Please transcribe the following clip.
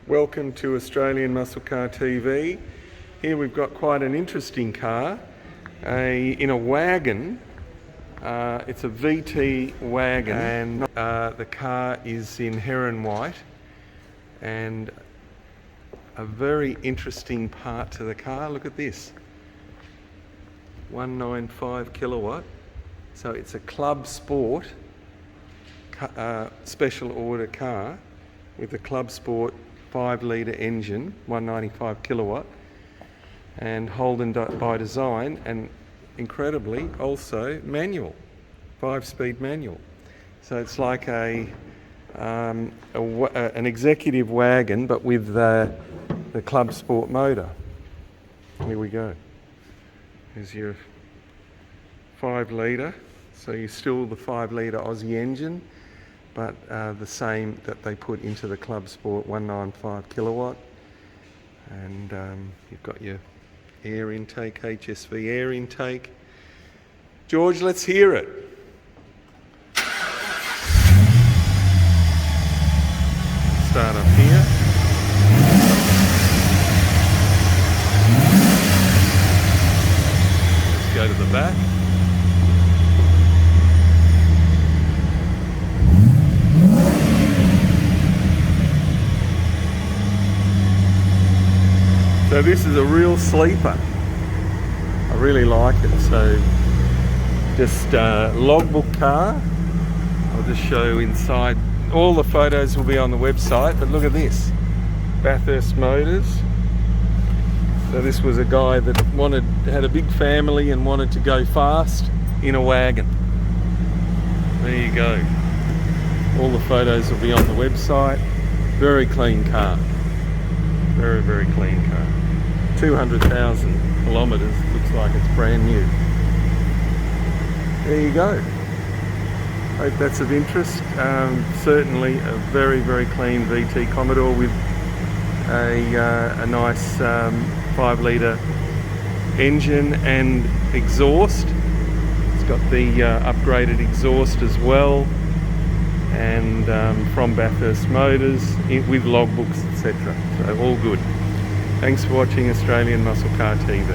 Welcome to Australian Muscle Car TV. Here we've got quite an interesting car, in a wagon. It's a VT Wagon, and the car is in Heron white, and a very interesting part to the car. Look at this, 195 kilowatt. So it's a Clubsport special order car with a Clubsport 5 litre engine, 195 kilowatt, and Holden By Design, and incredibly also manual, 5-speed manual. So it's like an executive wagon, but with the Clubsport motor. Here we go. Here's your 5 litre. So you're still the 5 litre Aussie engine, but the same that they put into the Clubsport 195 kilowatt. And you've got your air intake, HSV air intake. George, let's hear it. Start up here. Let's go to the back. So this is a real sleeper. I really like it. So just logbook car. I'll just show inside. All the photos will be on the website, but look at this. Bathurst Motors. So this was a guy that had a big family and wanted to go fast in a wagon. There you go. All the photos will be on the website. Very clean car. Very, very clean car. 200,000 kilometres, looks like it's brand new. There you go. Hope that's of interest. Certainly a very, very clean VT Commodore with a nice 5 litre engine and exhaust. It's got the upgraded exhaust as well, and from Bathurst Motors with logbooks, etc. So all good. Thanks for watching Australian Muscle Car TV.